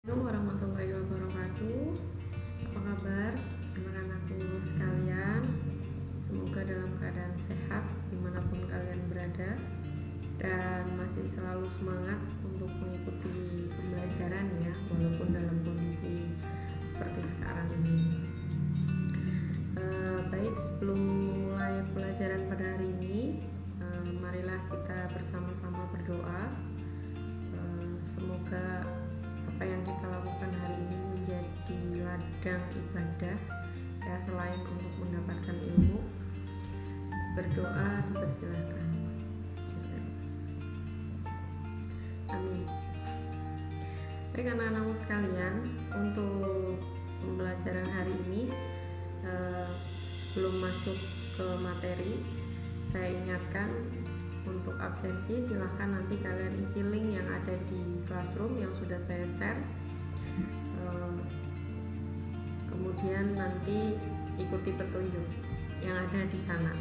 Assalamualaikum warahmatullahi wabarakatuh. Apa kabar anak-anakku sekalian? Semoga dalam keadaan sehat dimanapun kalian berada dan masih selalu semangat untuk mengikuti pembelajaran ya, walaupun dalam kondisi seperti sekarang ini. Baik, sebelum memulai pelajaran pada hari ini, marilah kita bersama-sama berdoa. Semoga apa yang kita lakukan hari ini menjadi ladang ibadah ya, selain untuk mendapatkan ilmu. Berdoa dipersilakan. Amin. Baik anak-anakku sekalian, untuk pembelajaran hari ini sebelum masuk ke materi, saya ingatkan untuk absensi silahkan nanti kalian isi link yang ada di Classroom yang sudah saya share, kemudian nanti ikuti petunjuk yang ada di sana.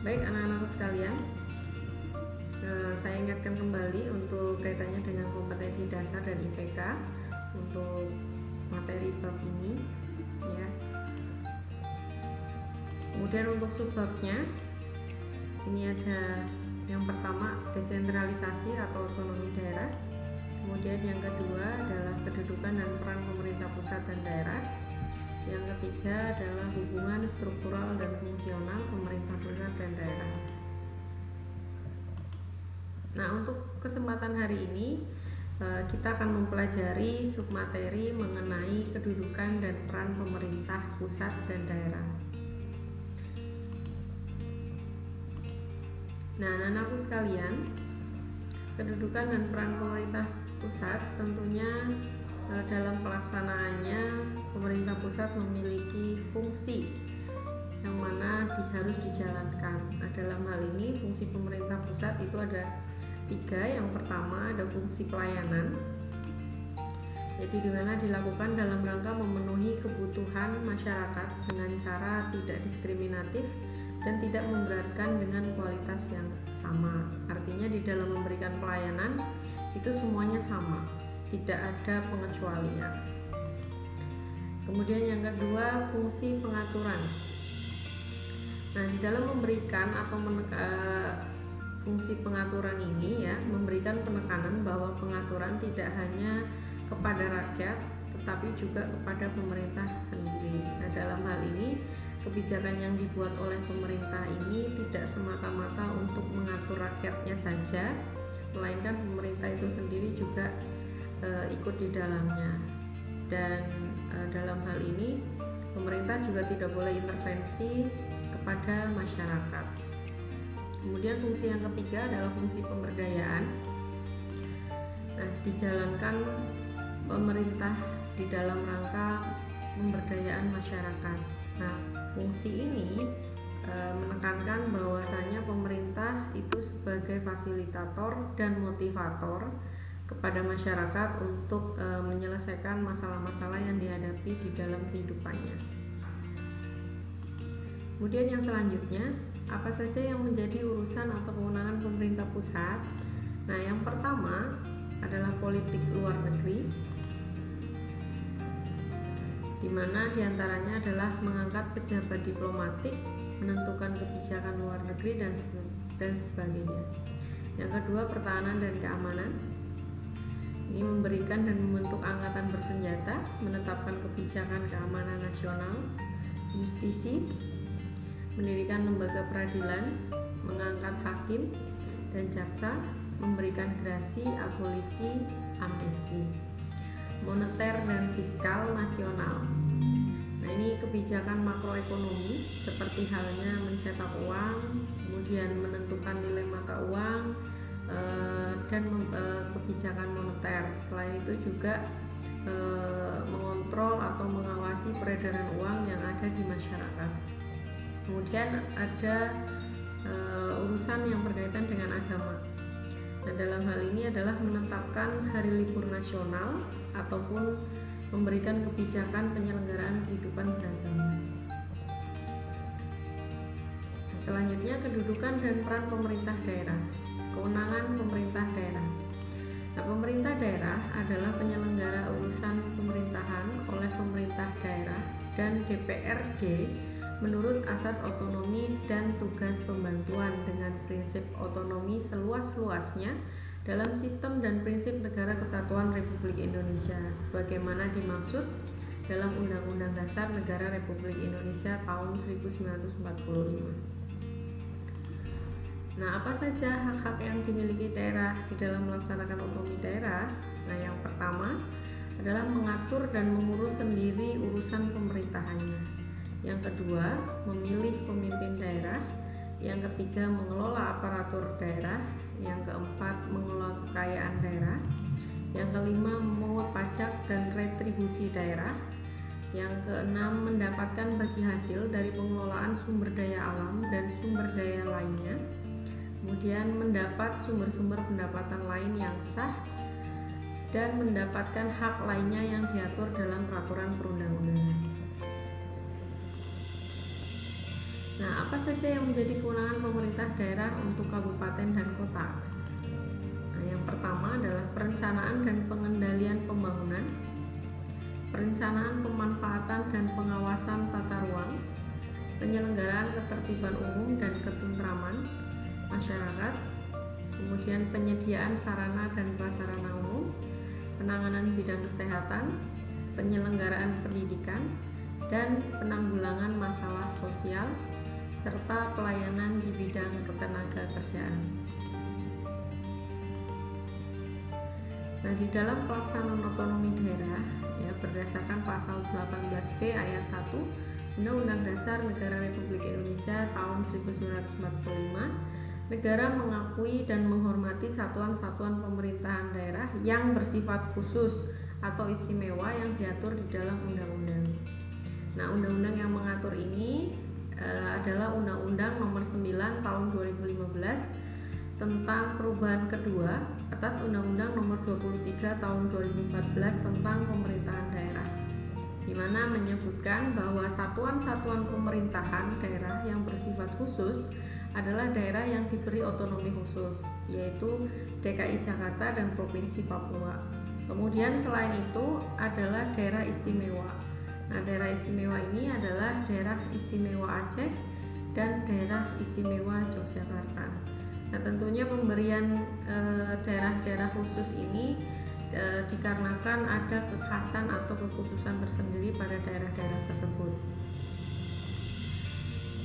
Baik anak-anakku sekalian, saya ingatkan kembali untuk kaitannya dengan kompetensi dasar dan IPK untuk materi bab ini ya. Kemudian untuk subbabnya ini ada yang pertama desentralisasi atau otonomi daerah, kemudian yang kedua adalah kedudukan dan peran pemerintah pusat dan daerah, yang ketiga adalah hubungan struktural dan fungsional pemerintah pusat dan daerah. Nah, untuk kesempatan hari ini kita akan mempelajari submateri mengenai kedudukan dan peran pemerintah pusat dan daerah. Nah, anak-anakku sekalian, kedudukan dan peran pemerintah pusat tentunya dalam pelaksanaannya pemerintah pusat memiliki fungsi yang mana harus dijalankan. Nah, dalam hal ini fungsi pemerintah pusat itu ada 3. Yang pertama ada fungsi pelayanan, jadi dimana dilakukan dalam rangka memenuhi kebutuhan masyarakat dengan cara tidak diskriminatif dan tidak memberatkan dengan kualitas yang sama. Artinya di dalam memberikan pelayanan itu semuanya sama, tidak ada pengecualian. Kemudian yang kedua fungsi pengaturan. Nah, di dalam memberikan atau fungsi pengaturan ini ya, memberikan penekanan bahwa pengaturan tidak hanya kepada rakyat tetapi juga kepada pemerintah sendiri. Nah, dalam hal ini kebijakan yang dibuat oleh pemerintah ini tidak semata-mata untuk mengatur rakyatnya saja, melainkan pemerintah itu sendiri juga ikut di dalamnya. Dan dalam hal ini pemerintah juga tidak boleh intervensi kepada masyarakat. Kemudian fungsi yang ketiga adalah fungsi pemberdayaan. Nah, dijalankan pemerintah di dalam rangka pemberdayaan masyarakat. Nah, fungsi ini menekankan bahwasanya pemerintah itu sebagai fasilitator dan motivator kepada masyarakat untuk menyelesaikan masalah-masalah yang dihadapi di dalam kehidupannya. Kemudian yang selanjutnya, apa saja yang menjadi urusan atau kewenangan pemerintah pusat? Nah, yang pertama adalah politik luar negeri, di mana diantaranya adalah mengangkat pejabat diplomatik, menentukan kebijakan luar negeri dan sebagainya. Yang kedua, pertahanan dan keamanan. Ini memberikan dan membentuk angkatan bersenjata, menetapkan kebijakan keamanan nasional. Justisi, mendirikan lembaga peradilan, mengangkat hakim dan jaksa, memberikan gerasi, abolisi, amnesti. Moneter dan fiskal nasional. Nah, ini kebijakan makroekonomi seperti halnya mencetak uang, kemudian menentukan nilai mata uang, dan kebijakan moneter. Selain itu juga mengontrol atau mengawasi peredaran uang yang ada di masyarakat. Kemudian ada urusan yang berkaitan dengan agama. Nah, dalam hal ini adalah menetapkan hari libur nasional ataupun memberikan kebijakan penyelenggaraan kehidupan beragama. Selanjutnya, kedudukan dan peran pemerintah daerah. Kewenangan pemerintah daerah. Nah, pemerintah daerah adalah penyelenggara urusan pemerintahan oleh pemerintah daerah dan DPRD menurut asas otonomi dan tugas pembantuan dengan prinsip otonomi seluas-luasnya dalam sistem dan prinsip Negara Kesatuan Republik Indonesia sebagaimana dimaksud dalam Undang-Undang Dasar Negara Republik Indonesia tahun 1945. Nah, apa saja hak-hak yang dimiliki daerah di dalam melaksanakan otonomi daerah? Nah, yang pertama adalah mengatur dan mengurus sendiri urusan pemerintahannya. Yang kedua, memilih pemimpin daerah. Yang ketiga, mengelola aparatur daerah. Yang keempat, mengelola kekayaan daerah. Yang kelima, memungut pajak dan retribusi daerah. Yang keenam, mendapatkan bagi hasil dari pengelolaan sumber daya alam dan sumber daya lainnya. Kemudian mendapat sumber-sumber pendapatan lain yang sah dan mendapatkan hak lainnya yang diatur dalam peraturan perundang-undangan. Nah, apa saja yang menjadi kewenangan pemerintah daerah untuk kabupaten dan kota? Nah, yang pertama adalah perencanaan dan pengendalian pembangunan, perencanaan pemanfaatan dan pengawasan tata ruang, penyelenggaraan ketertiban umum dan ketentraman masyarakat, kemudian penyediaan sarana dan prasarana umum, penanganan bidang kesehatan, penyelenggaraan pendidikan, dan penanggulangan masalah sosial, serta pelayanan di bidang ketenagakerjaan. Nah, di dalam pelaksanaan otonomi daerah, berdasarkan pasal 18B ayat 1 Undang-Undang Dasar Negara Republik Indonesia tahun 1945, negara mengakui dan menghormati satuan-satuan pemerintahan daerah yang bersifat khusus atau istimewa yang diatur di dalam undang-undang. Nah, undang-undang yang mengatur ini adalah Undang-Undang Nomor 9 Tahun 2015 tentang perubahan kedua atas Undang-Undang Nomor 23 Tahun 2014 tentang pemerintahan daerah, di mana menyebutkan bahwa satuan-satuan pemerintahan daerah yang bersifat khusus adalah daerah yang diberi otonomi khusus, yaitu DKI Jakarta dan Provinsi Papua. Kemudian selain itu adalah daerah istimewa. Nah, daerah istimewa ini adalah daerah istimewa Aceh dan daerah istimewa Yogyakarta. Nah, tentunya pemberian daerah-daerah khusus ini dikarenakan ada kekhasan atau kekhususan tersendiri pada daerah-daerah tersebut.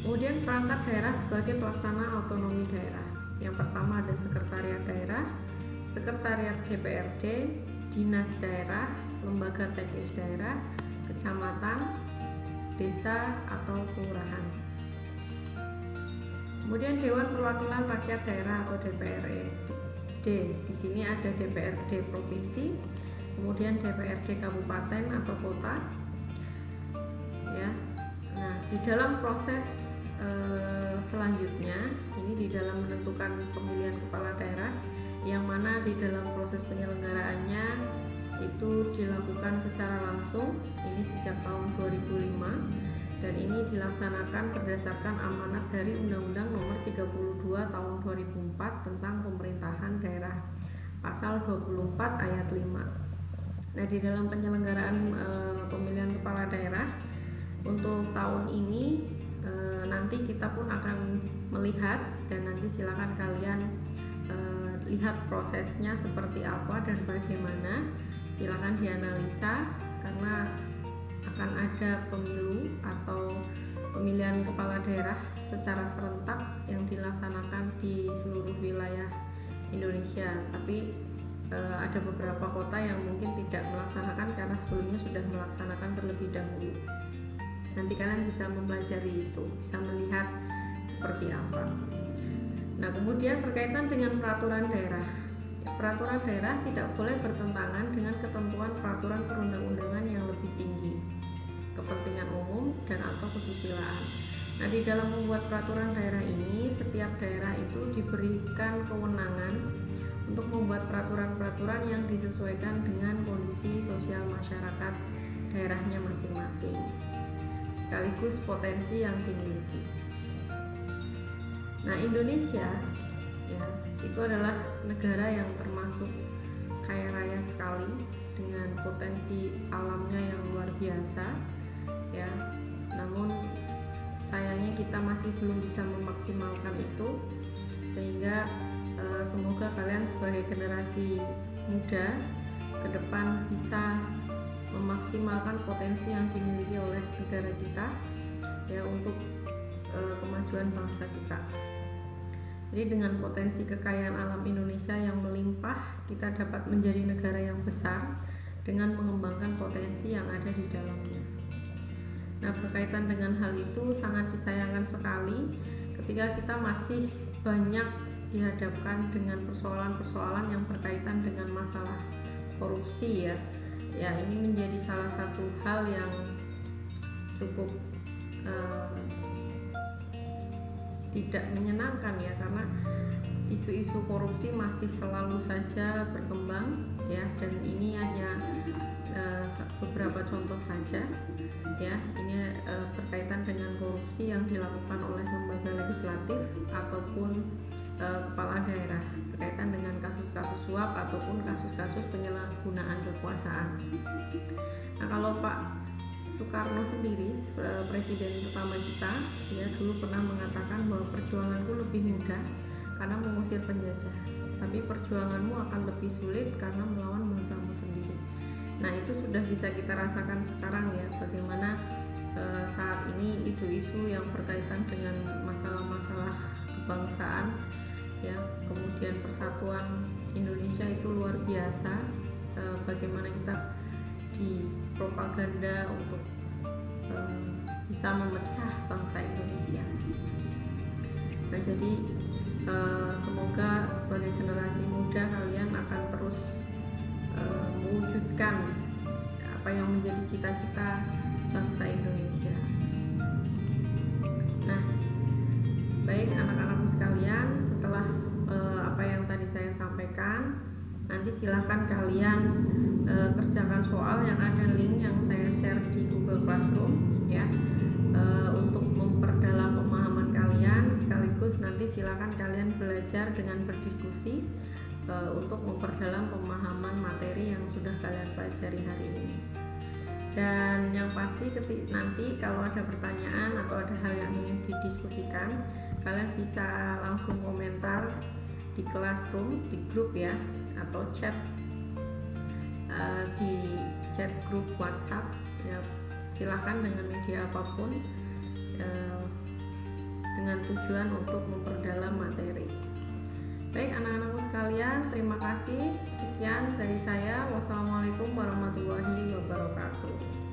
Kemudian perangkat daerah sebagai pelaksana otonomi daerah. Yang pertama ada sekretariat daerah, sekretariat DPRD, dinas daerah, lembaga teknis daerah, kecamatan, desa atau kelurahan. Kemudian Dewan Perwakilan Rakyat Daerah atau DPRD. Di sini ada DPRD provinsi, kemudian DPRD kabupaten atau kota. Ya. Nah, di dalam proses selanjutnya ini di dalam menentukan pemilihan kepala daerah, yang mana di dalam proses penyelenggaraannya itu dilakukan secara langsung ini sejak tahun 2005 dan ini dilaksanakan berdasarkan amanat dari Undang-Undang Nomor 32 Tahun 2004 tentang pemerintahan daerah pasal 24 ayat 5. Nah, di dalam penyelenggaraan pemilihan kepala daerah untuk tahun ini nanti kita pun akan melihat dan nanti silakan kalian lihat prosesnya seperti apa dan bagaimana, silakan dianalisa karena akan ada pemilu atau pemilihan kepala daerah secara serentak yang dilaksanakan di seluruh wilayah Indonesia, tapi ada beberapa kota yang mungkin tidak melaksanakan karena sebelumnya sudah melaksanakan terlebih dahulu. Nanti kalian bisa mempelajari itu, bisa melihat seperti apa. Nah, kemudian berkaitan dengan peraturan daerah. Peraturan daerah tidak boleh bertentangan dengan ketentuan peraturan perundang-undangan yang lebih tinggi, kepentingan umum dan atau kesusilaan. Nah, di dalam membuat peraturan daerah ini, setiap daerah itu diberikan kewenangan untuk membuat peraturan-peraturan yang disesuaikan dengan kondisi sosial masyarakat daerahnya masing-masing, sekaligus potensi yang dimiliki. Nah, Indonesia itu adalah negara yang termasuk kaya raya sekali dengan potensi alamnya yang luar biasa ya. Namun sayangnya kita masih belum bisa memaksimalkan itu, sehingga semoga kalian sebagai generasi muda ke depan bisa memaksimalkan potensi yang dimiliki oleh negara kita ya untuk kemajuan bangsa kita. Jadi dengan potensi kekayaan alam Indonesia yang melimpah, kita dapat menjadi negara yang besar dengan mengembangkan potensi yang ada di dalamnya. Nah, berkaitan dengan hal itu sangat disayangkan sekali ketika kita masih banyak dihadapkan dengan persoalan-persoalan yang berkaitan dengan masalah korupsi ya. Ya, ini menjadi salah satu hal yang cukup tidak menyenangkan ya, karena isu-isu korupsi masih selalu saja berkembang ya, dan ini hanya beberapa contoh saja ya. Ini berkaitan dengan korupsi yang dilakukan oleh lembaga legislatif ataupun kepala daerah berkaitan dengan kasus-kasus suap ataupun kasus-kasus penyalahgunaan kekuasaan. Nah, kalau Pak Soekarno sendiri, presiden pertama kita, dia dulu pernah mengatakan bahwa perjuanganku lebih mudah karena mengusir penjajah, tapi perjuanganmu akan lebih sulit karena melawan bangsamu sendiri. Nah, itu sudah bisa kita rasakan sekarang ya, bagaimana saat ini isu-isu yang berkaitan dengan masalah-masalah kebangsaan ya, kemudian persatuan Indonesia itu luar biasa, bagaimana kita dipropaganda untuk bisa memecah bangsa Indonesia. Nah, jadi semoga sebagai generasi muda kalian akan terus mewujudkan apa yang menjadi cita-cita bangsa Indonesia. Nah, baik anak-anakku sekalian, setelah apa yang tadi saya sampaikan, nanti silahkan kalian kerjakan soal yang ada link yang saya share di Google Classroom ya, untuk memperdalam pemahaman kalian, sekaligus nanti silahkan kalian belajar dengan berdiskusi untuk memperdalam pemahaman materi yang sudah kalian pelajari hari ini. Dan yang pasti nanti kalau ada pertanyaan atau ada hal yang ingin didiskusikan, kalian bisa langsung komentar di Classroom, di grup ya, atau chat di chat grup WhatsApp ya, silahkan dengan media apapun dengan tujuan untuk memperdalam materi. Baik anak-anakku sekalian, terima kasih. Sekian dari saya. Wassalamualaikum warahmatullahi wabarakatuh.